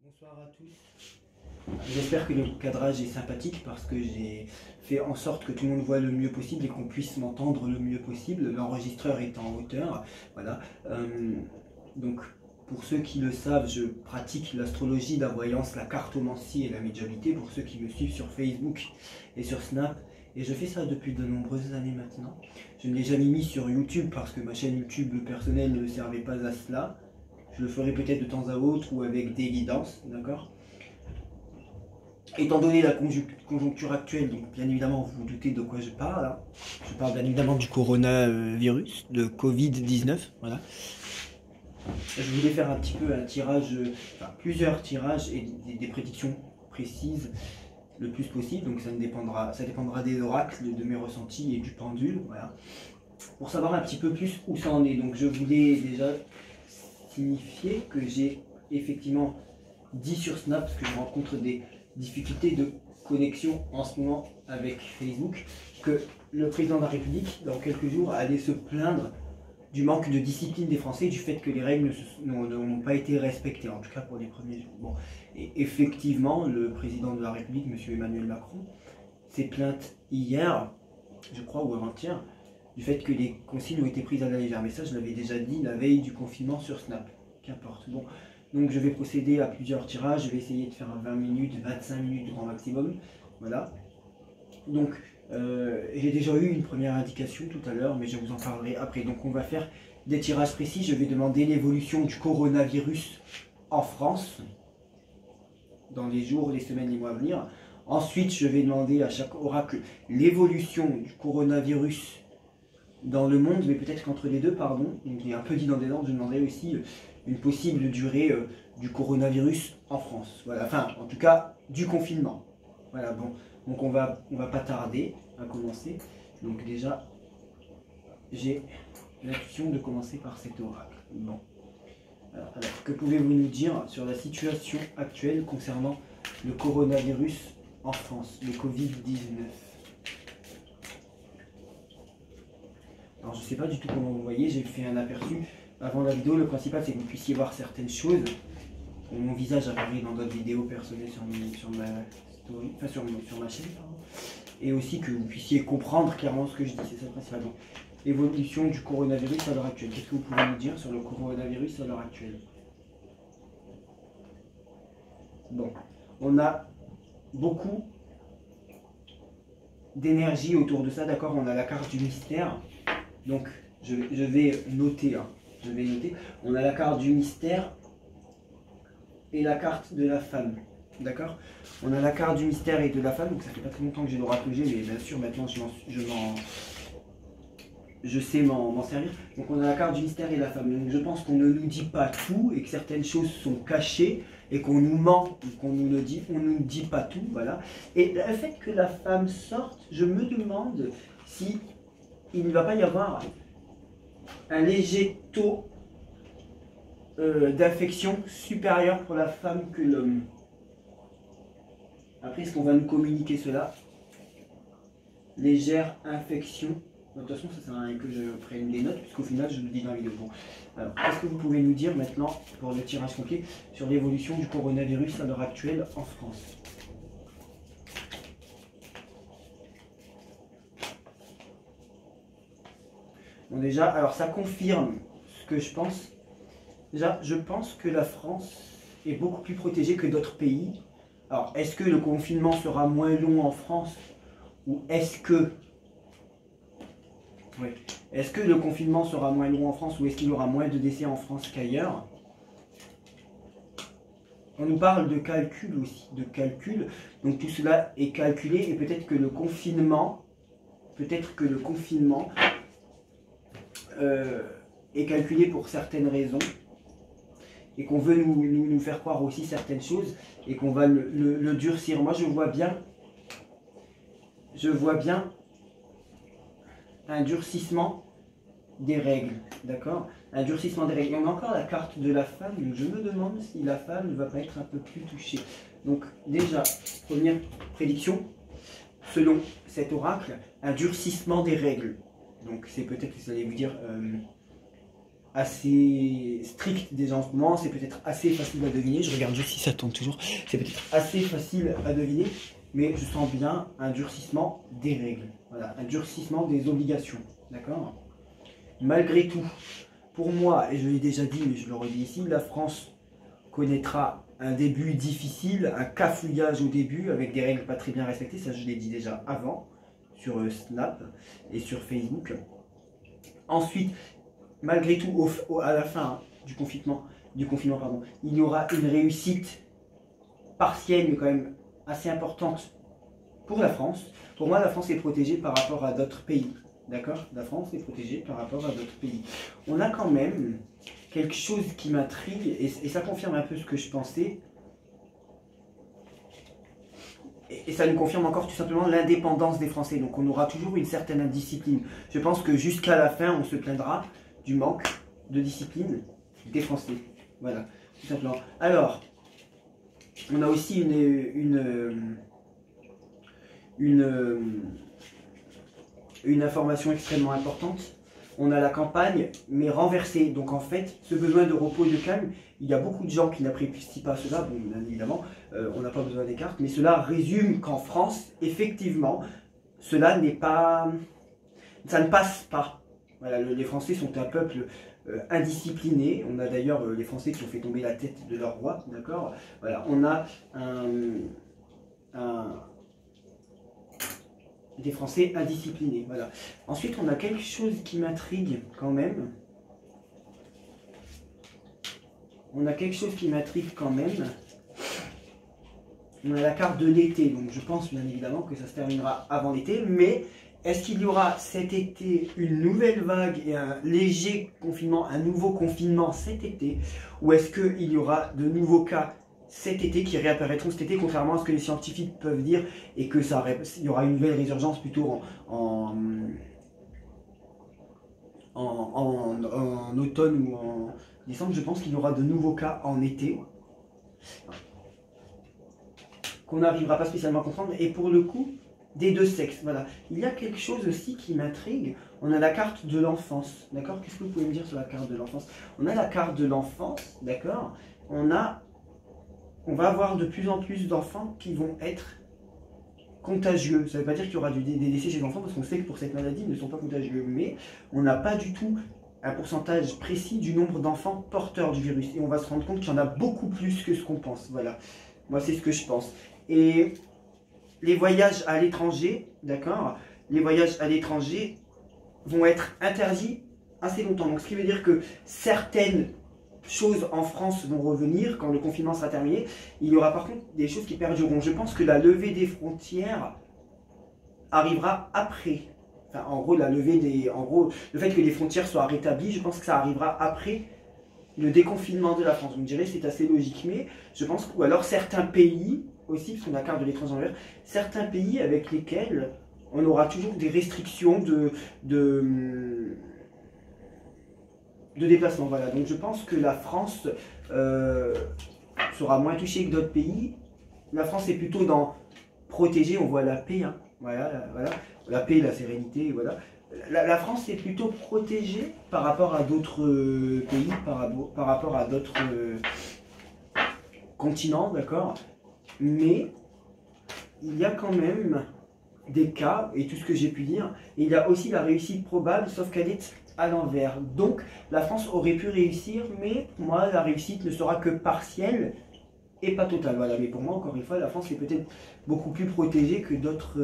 Bonsoir à tous. J'espère que le cadrage est sympathique parce que j'ai fait en sorte que tout le monde voit le mieux possible et qu'on puisse m'entendre le mieux possible. L'enregistreur est en hauteur. Voilà. Donc, pour ceux qui le savent, je pratique l'astrologie, la voyance, la cartomancie et la médiumnité. Pour ceux qui me suivent sur Facebook et sur Snap. Et je fais ça depuis de nombreuses années maintenant. Je ne l'ai jamais mis sur YouTube parce que ma chaîne YouTube personnelle ne servait pas à cela. Je le ferai peut-être de temps à autre ou avec des guidances, d'accord? Étant donné la conjoncture actuelle, donc bien évidemment vous vous doutez de quoi je parle, hein. Je parle bien évidemment du coronavirus, de Covid-19, voilà. Je voulais faire un petit peu un tirage, enfin plusieurs tirages et des prédictions précises le plus possible, donc ça dépendra des oracles, de mes ressentis et du pendule, voilà. Pour savoir un petit peu plus où ça en est, donc je voulais déjà signifier que j'ai effectivement dit sur Snap, parce que je rencontre des difficultés de connexion en ce moment avec Facebook, que le président de la République, dans quelques jours, allait se plaindre du manque de discipline des Français, du fait que les règles n'ont pas été respectées, en tout cas pour les premiers jours. Bon. Et effectivement, le président de la République, M. Emmanuel Macron, s'est plaint hier, je crois, ou avant-hier, du fait que les consignes ont été prises à la légère. Mais ça, je l'avais déjà dit la veille du confinement sur Snap. Qu'importe. Bon. Donc je vais procéder à plusieurs tirages. Je vais essayer de faire 20 minutes, 25 minutes grand maximum. Voilà. Donc, j'ai déjà eu une première indication tout à l'heure, mais je vous en parlerai après. Donc on va faire des tirages précis. Je vais demander l'évolution du coronavirus en France dans les jours, les semaines, les mois à venir. Ensuite, je vais demander à chaque oracle l'évolution du coronavirus dans le monde, mais peut-être qu'entre les deux, pardon, donc il est un peu dit dans des ordres, je demanderai aussi une possible durée du coronavirus en France. Voilà, enfin, en tout cas, du confinement. Voilà, bon, donc on va pas tarder à commencer. Donc déjà, j'ai l'intuition de commencer par cet oracle. Bon. Alors, que pouvez-vous nous dire sur la situation actuelle concernant le coronavirus en France, le Covid-19? Alors je ne sais pas du tout comment vous voyez, j'ai fait un aperçu avant la vidéo. Le principal c'est que vous puissiez voir certaines choses. Mon visage apparaît dans d'autres vidéos personnelles sur ma story, enfin sur ma chaîne, pardon. Et aussi que vous puissiez comprendre clairement ce que je dis, c'est ça le principal. Donc, évolution du coronavirus à l'heure actuelle. Qu'est-ce que vous pouvez nous dire sur le coronavirus à l'heure actuelle? Bon, on a beaucoup d'énergie autour de ça, d'accord? On a la carte du mystère. Donc, je vais noter, hein. Je vais noter. On a la carte du mystère et la carte de la femme. D'accord? On a la carte du mystère et de la femme. Donc, ça fait pas très longtemps que j'ai l'oracle G, mais bien sûr, maintenant, je sais m'en servir. Donc, on a la carte du mystère et de la femme. Donc, je pense qu'on ne nous dit pas tout et que certaines choses sont cachées et qu'on nous ment, qu'on nous dit, on ne nous dit pas tout. Voilà. Et le fait que la femme sorte, je me demande si il ne va pas y avoir un léger taux d'infection supérieur pour la femme que l'homme. Après, est-ce qu'on va nous communiquer cela? Légère infection. De toute façon, ça sert à rien que je prenne des notes, puisqu'au final, je le dis dans la vidéo. Bon. Alors, qu'est-ce que vous pouvez nous dire maintenant, pour le tirage complet, sur l'évolution du coronavirus à l'heure actuelle en France? Bon, déjà, alors ça confirme ce que je pense. Déjà, je pense que la France est beaucoup plus protégée que d'autres pays. Alors, est-ce que le confinement sera moins long en France? Ou est-ce que... Oui. Est-ce que le confinement sera moins long en France ou est-ce qu'il y aura moins de décès en France qu'ailleurs? On nous parle de calcul aussi, de calcul. Donc tout cela est calculé et peut-être que le confinement... est calculé pour certaines raisons et qu'on veut nous faire croire aussi certaines choses et qu'on va le durcir. Moi je vois bien un durcissement des règles, d'accord? Un durcissement des règles. Et on a encore la carte de la femme, donc je me demande si la femme ne va pas être un peu plus touchée. Donc déjà, première prédiction, selon cet oracle, un durcissement des règles. Donc c'est peut-être que ça allait vous dire assez strict déjà en ce moment, c'est peut-être assez facile à deviner, je regarde juste si ça tourne toujours, c'est peut-être assez facile à deviner, mais je sens bien un durcissement des règles, voilà, un durcissement des obligations, d'accord? Malgré tout, pour moi, et je l'ai déjà dit, mais je le redis ici, la France connaîtra un début difficile, un cafouillage au début, avec des règles pas très bien respectées, ça je l'ai dit déjà avant, sur Snap et sur Facebook. Ensuite, malgré tout, à la fin du confinement, pardon, il y aura une réussite partielle, mais quand même assez importante pour la France. Pour moi, la France est protégée par rapport à d'autres pays. D'accord? La France est protégée par rapport à d'autres pays. On a quand même quelque chose qui m'intrigue, et ça confirme un peu ce que je pensais. Et ça nous confirme encore tout simplement l'indépendance des Français. Donc on aura toujours une certaine indiscipline. Je pense que jusqu'à la fin, on se plaindra du manque de discipline des Français. Voilà, tout simplement. Alors, on a aussi une information extrêmement importante. On a la campagne, mais renversée. Donc en fait, ce besoin de repos et de calme, il y a beaucoup de gens qui n'apprécient pas cela. Bon, bien évidemment, on n'a pas besoin des cartes, mais cela résume qu'en France, effectivement, cela n'est pas... ça ne passe pas. Voilà, les Français sont un peuple indiscipliné. On a d'ailleurs les Français qui ont fait tomber la tête de leur roi, d'accord? Voilà, on a des Français indisciplinés, voilà. Ensuite, on a quelque chose qui m'intrigue quand même. On a la carte de l'été, donc je pense bien évidemment que ça se terminera avant l'été, mais est-ce qu'il y aura cet été une nouvelle vague et un léger confinement, un nouveau confinement cet été, ou est-ce qu'il y aura de nouveaux cas cet été qui réapparaîtront cet été, contrairement à ce que les scientifiques peuvent dire, et que il y aura une nouvelle résurgence plutôt en automne ou en décembre. Je pense qu'il y aura de nouveaux cas en été qu'on n'arrivera pas spécialement à comprendre, et pour le coup, des deux sexes. Voilà. Il y a quelque chose aussi qui m'intrigue. On a la carte de l'enfance, d'accord? Qu'est-ce que vous pouvez me dire sur la carte de l'enfance? On a la carte de l'enfance, d'accord? On va avoir de plus en plus d'enfants qui vont être contagieux. Ça ne veut pas dire qu'il y aura des décès chez les enfants, parce qu'on sait que pour cette maladie, ils ne sont pas contagieux. Mais on n'a pas du tout un pourcentage précis du nombre d'enfants porteurs du virus. Et on va se rendre compte qu'il y en a beaucoup plus que ce qu'on pense. Voilà. Moi, c'est ce que je pense. Et les voyages à l'étranger, d'accord? Les voyages à l'étranger vont être interdits assez longtemps. Donc, ce qui veut dire que certaines choses en France vont revenir quand le confinement sera terminé. Il y aura par contre des choses qui perdureront. Je pense que la levée des frontières arrivera après. Enfin, en gros, le fait que les frontières soient rétablies, je pense que ça arrivera après le déconfinement de la France. Vous me direz, c'est assez logique, mais je pense que, ou alors certains pays aussi, parce qu'on a la carte de l'étranger en vert, certains pays avec lesquels on aura toujours des restrictions de déplacement. Voilà. Donc je pense que la France sera moins touchée que d'autres pays. La France est plutôt dans protéger, on voit la paix, hein. Voilà, la paix, la sérénité, voilà. La France est plutôt protégée par rapport à d'autres pays, par rapport à d'autres continents, d'accord? Mais il y a quand même des cas, et tout ce que j'ai pu dire, et il y a aussi la réussite probable, sauf qu'elle est à l'envers. Donc la France aurait pu réussir, mais pour moi la réussite ne sera que partielle et pas totale. Voilà. Mais pour moi, encore une fois, la France est peut-être beaucoup plus protégée que d'autres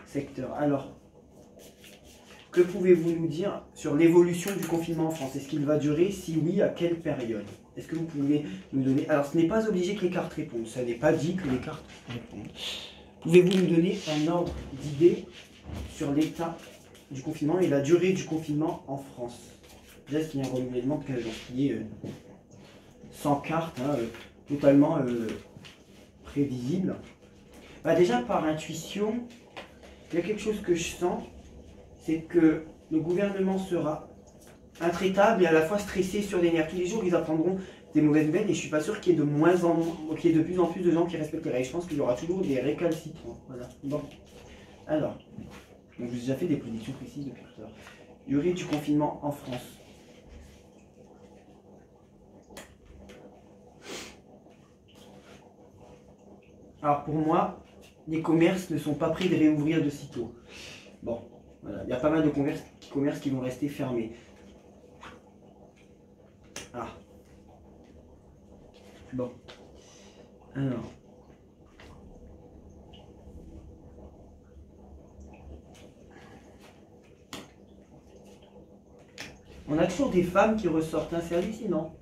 secteurs. Alors, que pouvez-vous nous dire sur l'évolution du confinement en France? Est-ce qu'il va durer? Si oui, à quelle période? Est-ce que vous pouvez nous donner... Alors, ce n'est pas obligé que les cartes répondent. Ça n'est pas dit que les cartes répondent. Pouvez-vous nous donner un ordre d'idée sur l'état du confinement et la durée du confinement en France? Déjà, est-ce qu'il y a un renouvellement de 15 jours qui est sans carte, hein, totalement prévisible? Bah, déjà, par intuition, il y a quelque chose que je sens, c'est que le gouvernement sera intraitable et à la fois stressé sur les nerfs. Tous les jours, ils apprendront des mauvaises nouvelles et je suis pas sûr qu'il y ait de plus en plus de gens qui respectent les règles. Je pense qu'il y aura toujours des récalcitrants. Voilà. Bon. Alors, donc j'ai déjà fait des prédictions précises depuis tout à l'heure. Durée du confinement en France. Alors pour moi, les commerces ne sont pas prêts de réouvrir de sitôt. Bon, voilà, il y a pas mal de commerces qui vont rester fermés. Ah. Bon. Alors. On a toujours des femmes qui ressortent, hein, c'est hallucinant.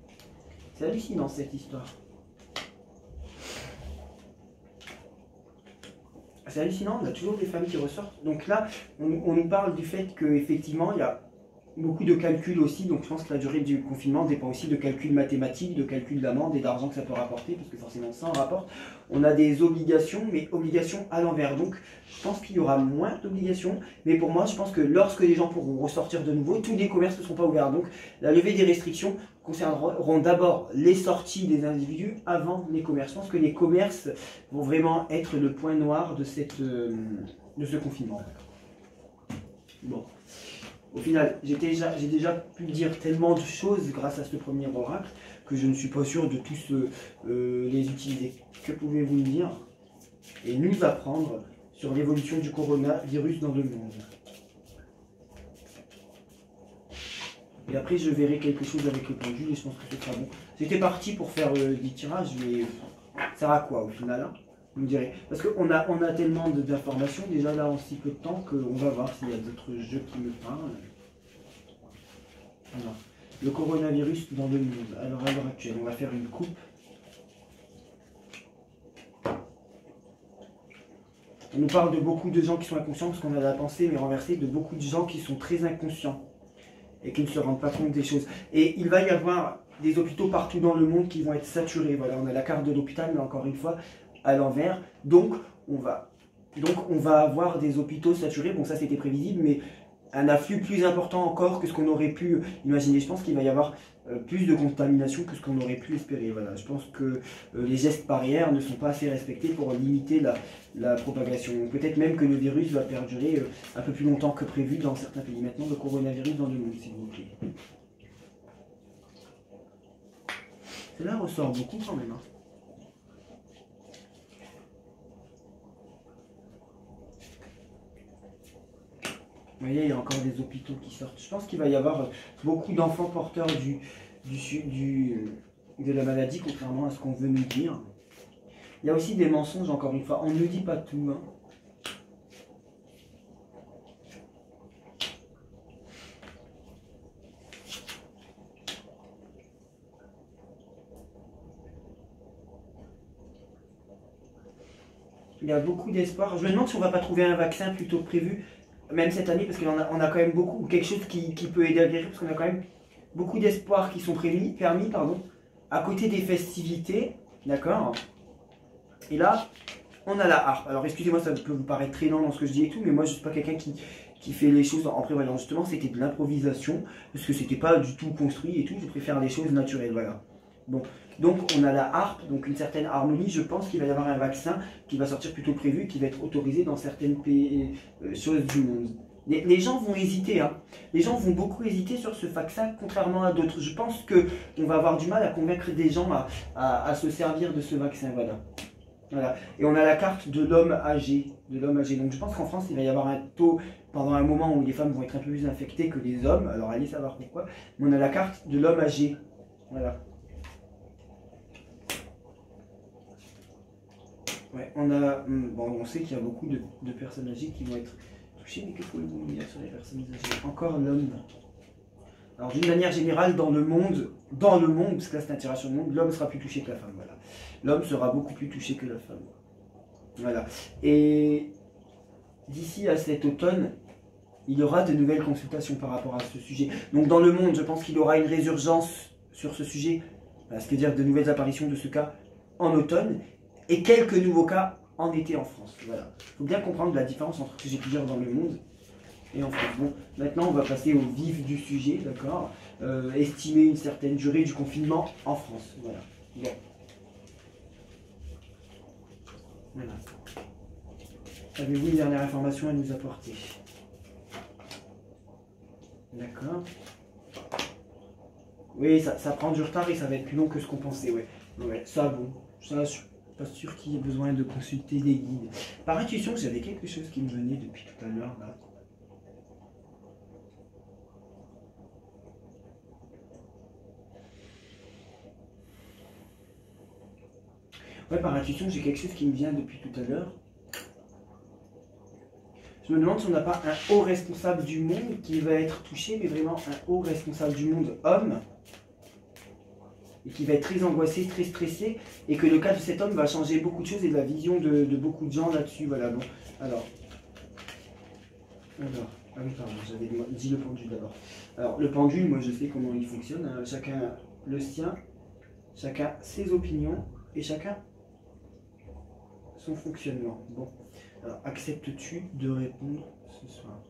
C'est hallucinant cette histoire. C'est hallucinant, on a toujours des femmes qui ressortent. Donc là, on nous parle du fait qu'effectivement, il y a beaucoup de calculs aussi. Donc je pense que la durée du confinement dépend aussi de calculs mathématiques, de calculs d'amende et d'argent que ça peut rapporter, puisque forcément ça en rapporte. On a des obligations, mais obligations à l'envers. Donc je pense qu'il y aura moins d'obligations. Mais pour moi, je pense que lorsque les gens pourront ressortir de nouveau, tous les commerces ne seront pas ouverts. Donc la levée des restrictions concerneront d'abord les sorties des individus avant les commerces. Je pense que les commerces vont vraiment être le point noir de ce confinement. Bon. Au final, j'ai déjà pu dire tellement de choses grâce à ce premier oracle que je ne suis pas sûr de tous les utiliser. Que pouvez-vous me dire et nous apprendre sur l'évolution du coronavirus dans le monde? Et après, je verrai quelque chose avec le pendule et je pense que ce sera bon. J'étais parti pour faire des tirages, mais ça sert à quoi au final, hein, vous me direz. Parce qu'on a tellement d'informations déjà là en si peu de temps qu'on va voir s'il y a d'autres jeux qui me parlent. Alors, le coronavirus dans le monde. Alors à l'heure actuelle, on va faire une coupe. On nous parle de beaucoup de gens qui sont inconscients parce qu'on a la pensée mais renversée de beaucoup de gens qui sont très inconscients et qui ne se rendent pas compte des choses. Et il va y avoir des hôpitaux partout dans le monde qui vont être saturés. Voilà, on a la carte de l'hôpital, mais encore une fois, à l'envers. Donc, on va avoir des hôpitaux saturés. Bon, ça, c'était prévisible, mais un afflux plus important encore que ce qu'on aurait pu imaginer. Je pense qu'il va y avoir plus de contamination que ce qu'on aurait pu espérer. Voilà, je pense que les gestes barrières ne sont pas assez respectés pour limiter la propagation. Peut-être même que le virus va perdurer un peu plus longtemps que prévu dans certains pays. Maintenant, le coronavirus dans le monde, s'il vous plaît. Celle-là ressort beaucoup quand même. Hein. Vous voyez, il y a encore des hôpitaux qui sortent. Je pense qu'il va y avoir beaucoup d'enfants porteurs de la maladie, contrairement à ce qu'on veut nous dire. Il y a aussi des mensonges, encore une fois. On ne nous dit pas tout. Hein. Il y a beaucoup d'espoir. Je me demande si on ne va pas trouver un vaccin plutôt prévu, même cette année, parce qu'on a quand même beaucoup, quelque chose qui peut aider à guérir, parce qu'on a quand même beaucoup d'espoirs qui sont permis, à côté des festivités, d'accord. Et là, on a la harpe. Alors excusez-moi, ça peut vous paraître très lent dans ce que je dis et tout, mais moi je ne suis pas quelqu'un qui fait les choses en prévoyant. Justement, c'était de l'improvisation, parce que c'était pas du tout construit et tout, je préfère les choses naturelles, voilà. Bon, donc on a la harpe, donc une certaine harmonie. Je pense qu'il va y avoir un vaccin qui va sortir plutôt prévu, qui va être autorisé dans certaines choses du monde. Les gens vont hésiter, hein. Les gens vont beaucoup hésiter sur ce vaccin, contrairement à d'autres. Je pense qu'on va avoir du mal à convaincre des gens à se servir de ce vaccin, voilà. Voilà. Et on a la carte de l'homme âgé, Donc je pense qu'en France, il va y avoir un taux, pendant un moment où les femmes vont être un peu plus infectées que les hommes. Alors allez savoir pourquoi. Mais on a la carte de l'homme âgé, voilà. Ouais, on sait qu'il y a beaucoup de personnes âgées qui vont être touchées, mais que pouvez-vous me dire sur les personnes âgées? Encore l'homme. Alors d'une manière générale, dans le monde, parce que là c'est l'interaction du monde, l'homme sera plus touché que la femme, voilà. L'homme sera beaucoup plus touché que la femme. Voilà. Et d'ici à cet automne, il y aura de nouvelles consultations par rapport à ce sujet. Donc dans le monde, je pense qu'il y aura une résurgence sur ce sujet, c'est-à-dire de nouvelles apparitions de ce cas en automne, et quelques nouveaux cas en été en France. Voilà. Il faut bien comprendre la différence entre ce que j'ai pu dire dans le monde et en France. Bon, maintenant on va passer au vif du sujet, d'accord. Estimer une certaine durée du confinement en France. Voilà. Bon. Voilà. Avez-vous une dernière information à nous apporter? D'accord. Oui, ça prend du retard et ça va être plus long que ce qu'on pensait, ouais. Ouais, ça bon. Ça, Pas sûr qu'il y ait besoin de consulter des guides. Par intuition, j'avais quelque chose qui me venait depuis tout à l'heure là. Ouais, par intuition, j'ai quelque chose qui me vient depuis tout à l'heure. Je me demande si on n'a pas un haut responsable du monde qui va être touché, mais vraiment un haut responsable du monde homme, et qui va être très angoissé, très stressé, et que le cas de cet homme va changer beaucoup de choses et la vision de beaucoup de gens là-dessus. Voilà, bon. Alors, ah oui, pardon, j'avais dit le pendule d'abord. Alors, le pendule, moi je sais comment il fonctionne, hein. Chacun le sien, chacun ses opinions, et chacun son fonctionnement. Bon, alors acceptes-tu de répondre ce soir?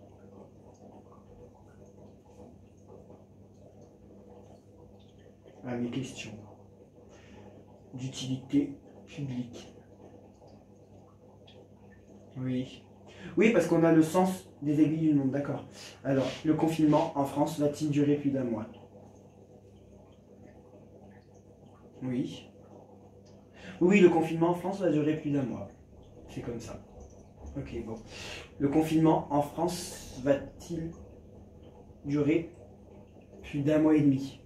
À mes questions d'utilité publique? Oui. Oui, parce qu'on a le sens des aiguilles du monde, d'accord. Alors, le confinement en France va-t-il durer plus d'un mois? Oui. Oui, le confinement en France va durer plus d'un mois. C'est comme ça. Ok, bon. Le confinement en France va-t-il durer plus d'un mois et demi?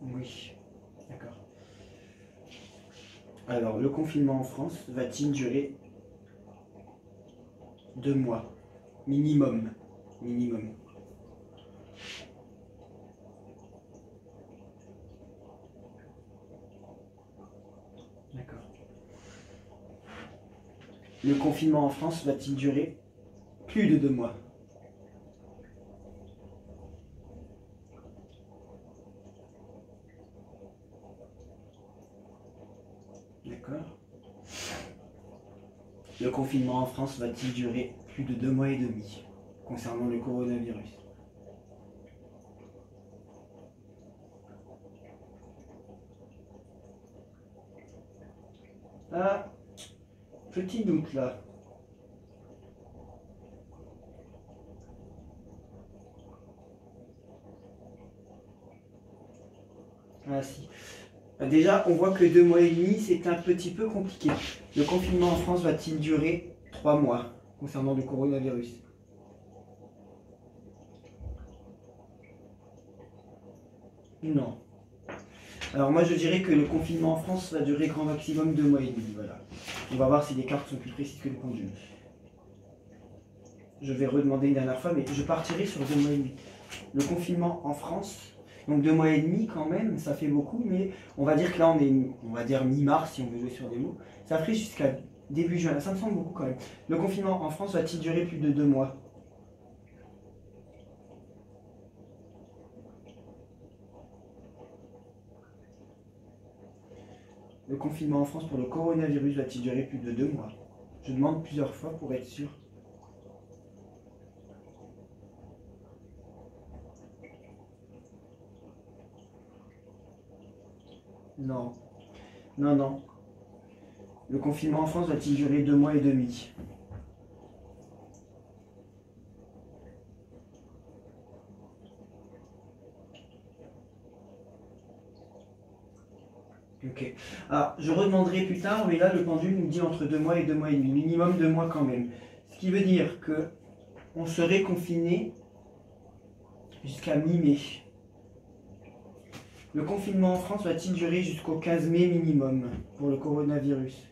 Oui. D'accord. Alors, le confinement en France va-t-il durer 2 mois? Minimum. Minimum. D'accord. Le confinement en France va-t-il durer plus de 2 mois? D'accord. Le confinement en France va-t-il durer plus de 2 mois et demi concernant le coronavirus? Ah, petit doute là. Ah si. Déjà, on voit que 2 mois et demi, c'est un petit peu compliqué. Le confinement en France va-t-il durer 3 mois concernant le coronavirus? Non. Alors moi je dirais que le confinement en France va durer grand maximum 2 mois et demi. Voilà. On va voir si les cartes sont plus précises que le pendule. Je vais redemander une dernière fois, mais je partirai sur 2 mois et demi. Le confinement en France, donc 2 mois et demi quand même, ça fait beaucoup, mais on va dire que là on est, on va dire mi-mars si on veut jouer sur des mots. Ça ferait jusqu'à début juin, ça me semble beaucoup quand même. Le confinement en France va-t-il durer plus de 2 mois? Le confinement en France pour le coronavirus va-t-il durer plus de 2 mois? Je demande plusieurs fois pour être sûr. Non. Non, non. Le confinement en France va-t-il durer 2 mois et demi? Ok. Alors, je redemanderai plus tard, mais là, le pendule nous dit entre 2 mois et 2 mois et demi. Minimum 2 mois quand même. Ce qui veut dire que on serait confiné jusqu'à mi-mai. Le confinement en France va-t-il durer jusqu'au 15 mai minimum pour le coronavirus?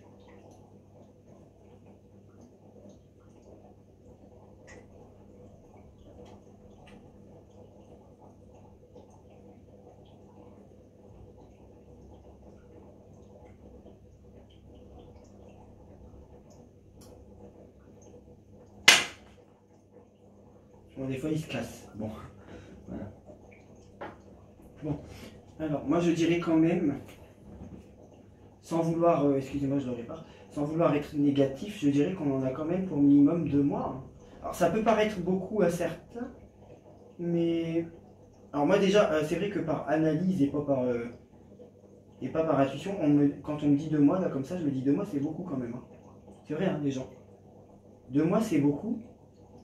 Bon, des fois, il se casse. Bon, voilà. Bon, alors, moi, je dirais quand même, sans vouloir, excusez-moi, je le répare, sans vouloir être négatif, je dirais qu'on en a quand même pour minimum 2 mois. Alors, ça peut paraître beaucoup à certains, mais... Alors moi déjà, c'est vrai que par analyse et pas par intuition, quand on me dit 2 mois, là comme ça, je me dis 2 mois, c'est beaucoup quand même, hein. C'est vrai, hein, les gens. 2 mois, c'est beaucoup.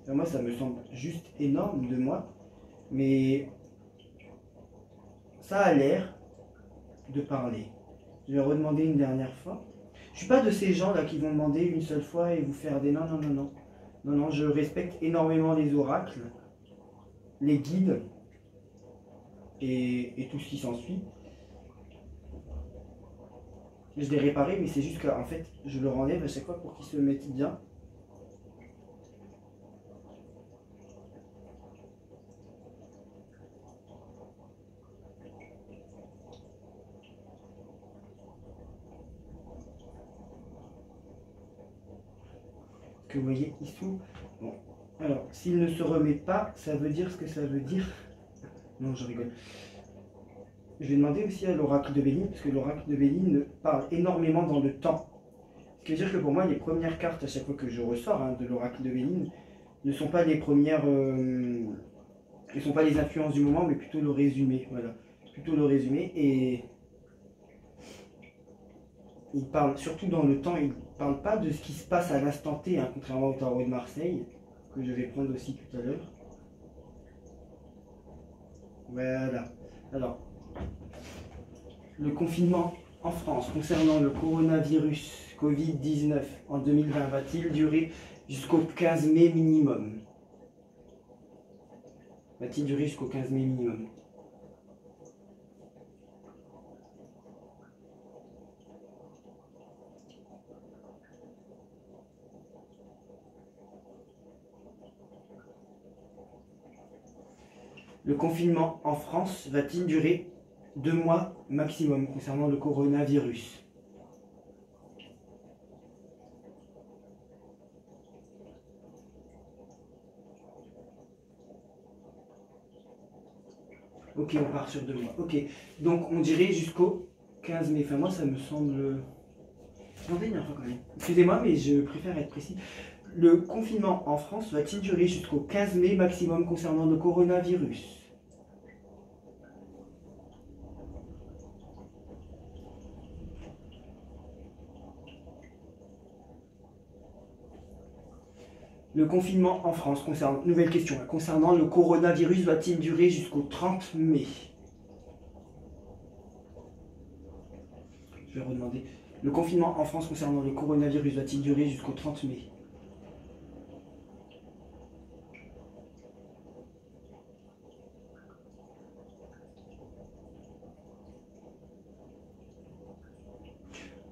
Enfin, moi, ça me semble juste énorme, 2 mois. Mais ça a l'air de parler. Je vais redemander une dernière fois. Je suis pas de ces gens là qui vont demander une seule fois et vous faire des non, non, non, non. Non, non, je respecte énormément les oracles, les guides et tout ce qui s'ensuit. Je l'ai réparé, mais c'est juste qu'en fait, je le renlève à chaque fois pour qu'il se mette bien. Que vous voyez ici. Bon. Alors, s'il ne se remet pas, ça veut dire ce que ça veut dire. Non, je rigole. Je vais demander aussi à l'oracle de Béline, parce que l'oracle de Béline parle énormément dans le temps. Ce qui veut dire que pour moi, les premières cartes, à chaque fois que je ressors de l'oracle de Béline, ne sont pas les premières... ne sont pas les influences du moment, mais plutôt le résumé. Voilà. Plutôt le résumé. Et... il parle surtout dans le temps, il ne parle pas de ce qui se passe à l'instant T, contrairement au tarot de Marseille, que je vais prendre aussi tout à l'heure. Voilà. Alors, le confinement en France concernant le coronavirus Covid-19 en 2020 va-t-il durer jusqu'au 15 mai minimum? Va-t-il durer jusqu'au 15 mai minimum? Le confinement en France va-t-il durer 2 mois maximum concernant le coronavirus? Ok, on part sur 2 mois. Ok, donc on dirait jusqu'au 15 mai. Enfin, moi, ça me semble... Attendez une fois quand même. Excusez-moi, mais je préfère être précis. Le confinement en France va-t-il durer jusqu'au 15 mai maximum concernant le coronavirus? Le confinement en France, nouvelle question, concernant le coronavirus, va-t-il durer jusqu'au 30 mai? Je vais redemander. Le confinement en France concernant le coronavirus va-t-il durer jusqu'au 30 mai?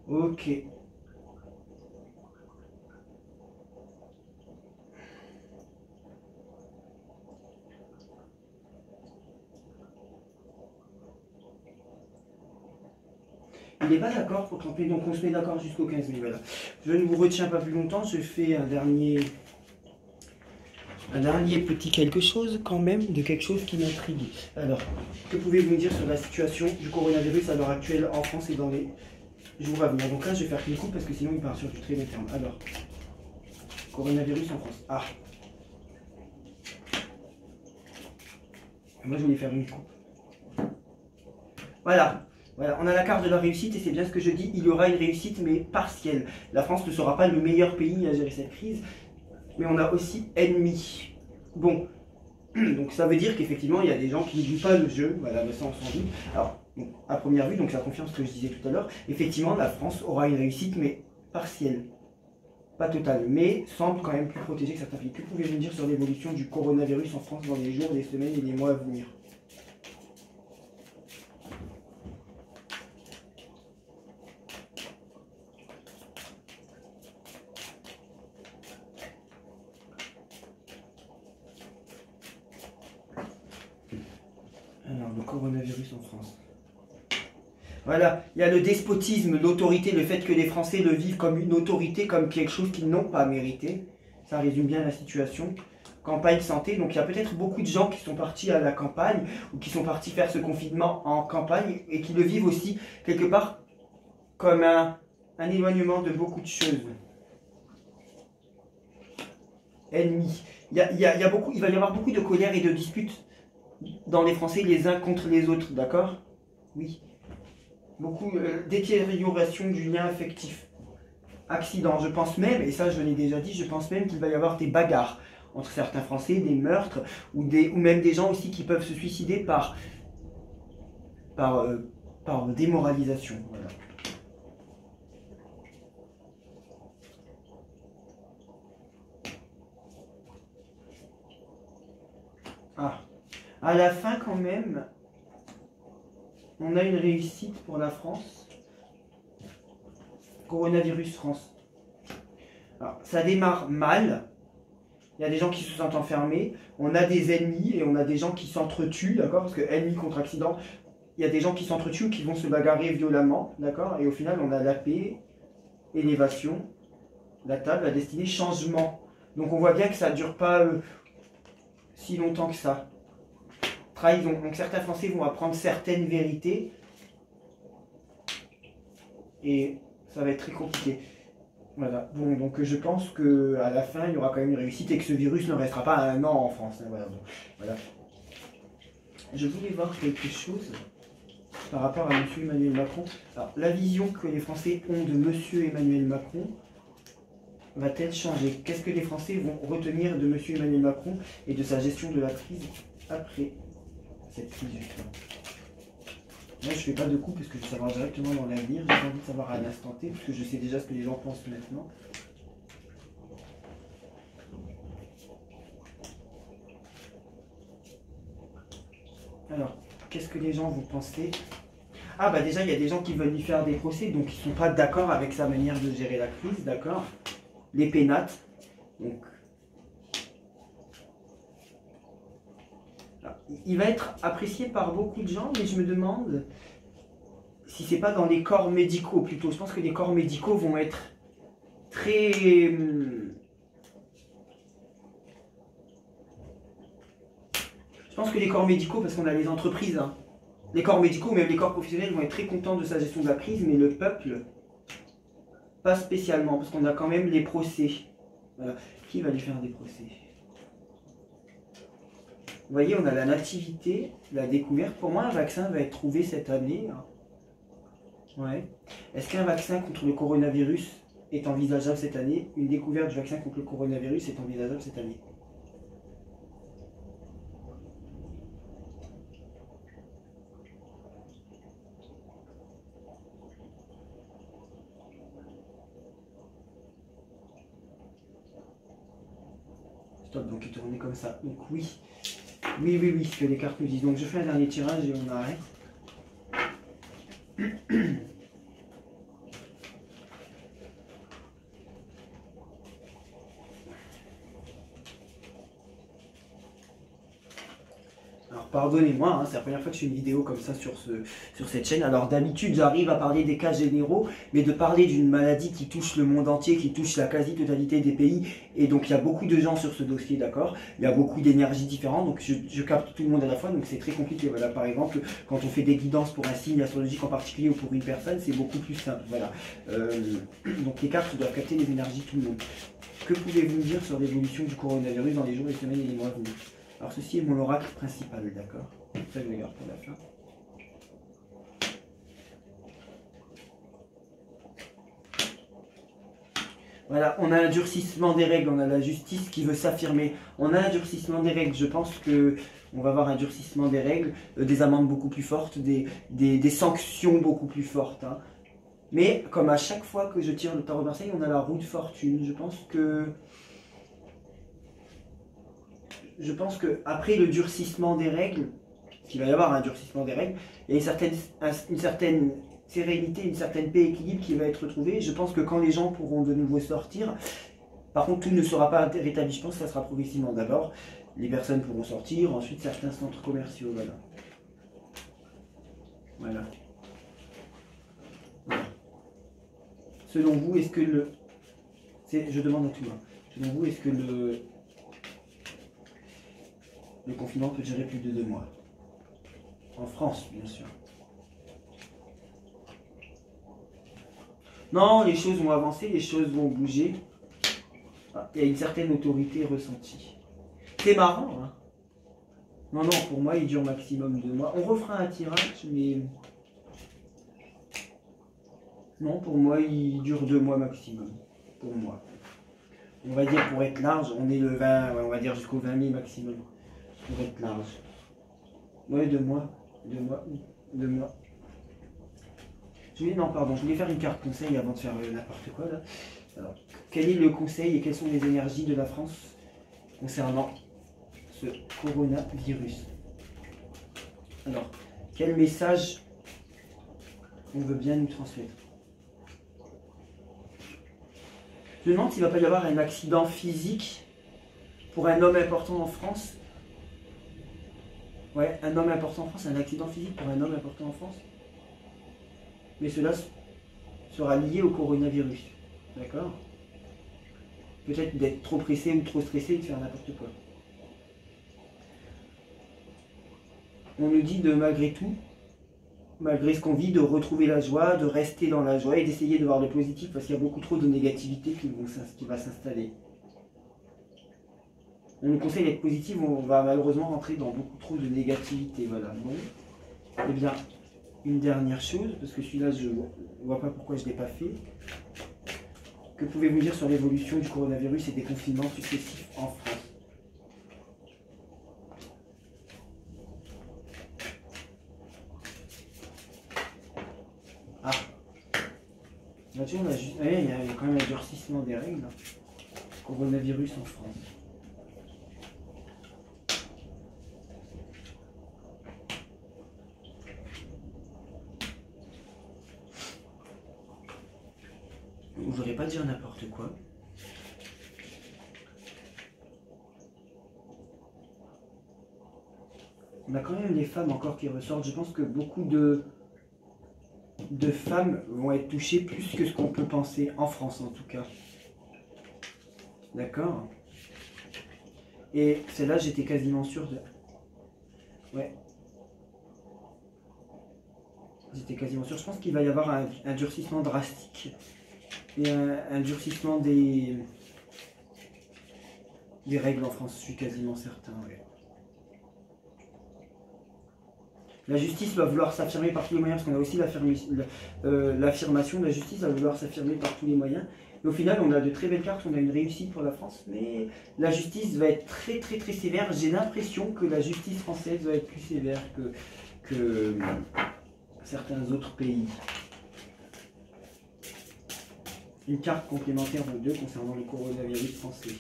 Ok. Il n'est pas d'accord pour camper, donc on se met d'accord jusqu'au 15 mai. Voilà. Je ne vous retiens pas plus longtemps, je fais un dernier petit quelque chose quand même, de quelque chose qui m'intrigue. Alors, que pouvez-vous me dire sur la situation du coronavirus à l'heure actuelle en France et dans les jours à venir? Donc là, je vais faire une coupe parce que sinon il part sur du très long terme. Alors, coronavirus en France. Ah. Moi, je voulais faire une coupe. Voilà. Voilà, on a la carte de la réussite et c'est bien ce que je dis, il y aura une réussite mais partielle. La France ne sera pas le meilleur pays à gérer cette crise, mais on a aussi ennemi. Bon, donc ça veut dire qu'effectivement il y a des gens qui ne jouent pas le jeu, voilà, mais ça on s'en doute. Alors, bon, à première vue, donc ça confirme ce que je disais tout à l'heure, effectivement la France aura une réussite mais partielle. Pas totale, mais semble quand même plus protégée que certains pays. Que pouvez-vous me dire sur l'évolution du coronavirus en France dans les jours, les semaines et les mois à venir? Alors, le coronavirus en France. Voilà, il y a le despotisme, l'autorité, le fait que les Français le vivent comme une autorité, comme quelque chose qu'ils n'ont pas mérité. Ça résume bien la situation. Campagne santé, donc il y a peut-être beaucoup de gens qui sont partis à la campagne ou qui sont partis faire ce confinement en campagne et qui le vivent aussi quelque part comme un éloignement de beaucoup de choses. Ennemis. Il va y avoir beaucoup de colère et de disputes dans les Français les uns contre les autres, d'accord? Oui. Beaucoup détérioration du lien affectif. Accident, je pense même, et ça je l'ai déjà dit, je pense même qu'il va y avoir des bagarres entre certains Français, des meurtres, ou même des gens aussi qui peuvent se suicider par par démoralisation. Voilà. Ah, à la fin quand même, on a une réussite pour la France. Coronavirus France. Alors, ça démarre mal. Il y a des gens qui se sentent enfermés. On a des ennemis et on a des gens qui s'entretuent, d'accord? Parce que ennemi contre accident, il y a des gens qui s'entretuent ou qui vont se bagarrer violemment, d'accord? Et au final, on a la paix, élévation, la table, la destinée, changement. Donc on voit bien que ça ne dure pas si longtemps que ça. Trahison. Donc certains Français vont apprendre certaines vérités et ça va être très compliqué. Voilà. Bon, donc je pense qu'à la fin, il y aura quand même une réussite et que ce virus ne restera pas 1 an en France. Voilà. Donc, voilà. Je voulais voir quelque chose par rapport à M. Emmanuel Macron. Alors, la vision que les Français ont de M. Emmanuel Macron va-t-elle changer? Qu'est-ce que les Français vont retenir de M. Emmanuel Macron et de sa gestion de la crise après cette crise, justement? Moi, je ne fais pas de coup parce que je veux savoir directement dans l'avenir. J'ai pas envie de savoir à l'instant T parce que je sais déjà ce que les gens pensent maintenant. Alors, qu'est-ce que les gens vont penser? Ah bah déjà, il y a des gens qui veulent lui faire des procès, donc ils ne sont pas d'accord avec sa manière de gérer la crise, d'accord? Les pénates. Donc, alors, il va être apprécié par beaucoup de gens, mais je me demande si c'est pas dans les corps médicaux plutôt. Je pense que les corps médicaux vont être très... Je pense que les corps médicaux, parce qu'on a les entreprises, hein, les corps médicaux, même les corps professionnels vont être très contents de sa gestion de la crise, mais le peuple, pas spécialement, parce qu'on a quand même les procès. Voilà. Qui va lui faire des procès? Vous voyez, on a la nativité, la découverte. Pour moi, un vaccin va être trouvé cette année. Ouais. Est-ce qu'un vaccin contre le coronavirus est envisageable cette année? Une découverte du vaccin contre le coronavirus est envisageable cette année? Stop, donc il tournait comme ça. Donc oui. Oui, ce que les cartes nous disent. Donc je fais un dernier tirage et on arrête. Alors pardonnez-moi, hein, c'est la première fois que je fais une vidéo comme ça sur cette chaîne. Alors d'habitude j'arrive à parler des cas généraux, mais de parler d'une maladie qui touche le monde entier, qui touche la quasi-totalité des pays, et donc il y a beaucoup de gens sur ce dossier, d'accord? Il y a beaucoup d'énergies différentes, donc je capte tout le monde à la fois, donc c'est très compliqué. Voilà, par exemple, quand on fait des guidances pour un signe astrologique en particulier ou pour une personne, c'est beaucoup plus simple. Voilà. Donc les cartes doivent capter les énergies de tout le monde. Que pouvez-vous me dire sur l'évolution du coronavirus dans les jours, les semaines et les mois à venir? Alors ceci est mon oracle principal, d'accord? Ça je le garde pour la fin. Voilà, on a un durcissement des règles, on a la justice qui veut s'affirmer. On a un durcissement des règles, je pense que on va avoir un durcissement des règles, des amendes beaucoup plus fortes, des sanctions beaucoup plus fortes. Hein. Mais comme à chaque fois que je tire le tarot de Marseille, on a la roue de fortune. Je pense que après le durcissement des règles, qu'il va y avoir un durcissement des règles, il y a une certaine sérénité, une certaine paix, équilibre qui va être retrouvé. Je pense que quand les gens pourront de nouveau sortir, par contre tout ne sera pas rétabli, je pense que ça sera progressivement. D'abord, les personnes pourront sortir, ensuite certains centres commerciaux, voilà. Voilà. Selon vous, est-ce que le... Je demande à tout le monde. Selon vous, est-ce que le confinement peut durer plus de 2 mois? En France, bien sûr. Non, les choses vont avancer, les choses vont bouger. Ah, il y a une certaine autorité ressentie. C'est marrant, hein? Non, pour moi, il dure maximum 2 mois. On refera un tirage, mais... Non, pour moi, il dure 2 mois maximum. Pour moi. On va dire, pour être large, on est le 20, ouais, on va dire jusqu'au 20 mai maximum. Pour être large. Ouais, 2 mois. 2 mois. Je voulais faire une carte conseil avant de faire n'importe quoi là. Alors, quel est le conseil et quelles sont les énergies de la France concernant ce coronavirus? Alors, quel message on veut bien nous transmettre? Je me demande s'il ne va pas y avoir un accident physique pour un homme important en France. Ouais, un homme important en France, un accident physique pour un homme important en France. Mais cela sera lié au coronavirus. D'accord? Peut-être d'être trop pressé ou trop stressé et de faire n'importe quoi. On nous dit de malgré tout, malgré ce qu'on vit, de retrouver la joie, de rester dans la joie et d'essayer de voir le positif parce qu'il y a beaucoup trop de négativité qui va s'installer. On nous conseille d'être positif, on va malheureusement rentrer dans beaucoup trop de négativité. Voilà. Bon. Eh bien, une dernière chose, parce que celui-là, je ne vois pas pourquoi je ne l'ai pas fait. Que pouvez-vous dire sur l'évolution du coronavirus et des confinements successifs en France? Ah, là, tu vois, il y a quand même un durcissement des règles. Là. Coronavirus en France. Je ne voudrais pas dire n'importe quoi. On a quand même les femmes encore qui ressortent. Je pense que beaucoup de femmes vont être touchées plus que ce qu'on peut penser, en France en tout cas. D'accord? Et celle-là, j'étais quasiment sûr de... Ouais. J'étais quasiment sûr. Je pense qu'il va y avoir un durcissement drastique. Et un durcissement des règles en France, je suis quasiment certain. Ouais. La justice va vouloir s'affirmer par tous les moyens, parce qu'on a aussi l'affirmation de la justice va vouloir s'affirmer par tous les moyens. Et au final, on a de très belles cartes, on a une réussite pour la France, mais la justice va être très très très sévère. J'ai l'impression que la justice française va être plus sévère que certains autres pays. Une carte complémentaire de 2 concernant le coronavirus français.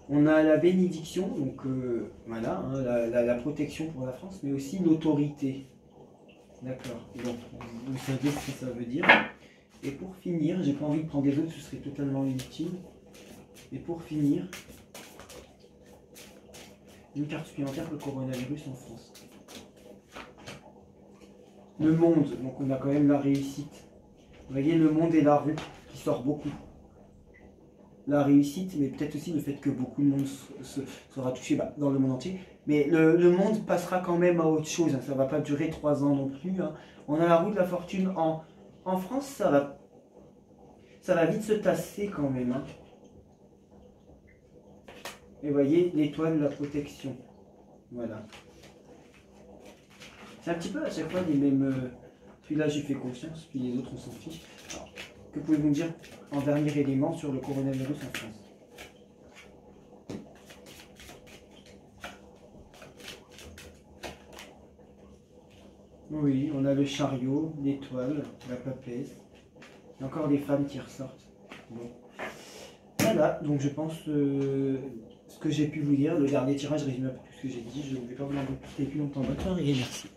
On a la bénédiction, donc voilà, hein, la protection pour la France, mais aussi l'autorité. D'accord, donc vous savez ce que ça veut dire. Et pour finir, j'ai pas envie de prendre des autres, ce serait totalement inutile. Et pour finir, une carte supplémentaire pour le coronavirus en France. Le monde, donc on a quand même la réussite. Vous voyez, le monde et la rue qui sort beaucoup. La réussite, mais peut-être aussi le fait que beaucoup de monde sera touché dans le monde entier. Mais le monde passera quand même à autre chose, hein. Ça ne va pas durer 3 ans non plus. Hein. On a la roue de la fortune. En France, ça va vite se tasser quand même. Hein. Et vous voyez, l'étoile de la protection. Voilà. C'est un petit peu à chaque fois les mêmes... Celui-là, j'ai fait confiance, puis les autres, on s'en fiche. Alors, que pouvez-vous me dire en dernier élément sur le coronavirus en France? Oui, on a le chariot, l'étoile, la papesse. Il y a encore des femmes qui ressortent. Bon. Voilà, donc je pense ce que j'ai pu vous dire. Le dernier tirage résume un peu tout ce que j'ai dit. Je ne vais pas vous embêter plus longtemps. Bonne soirée et merci.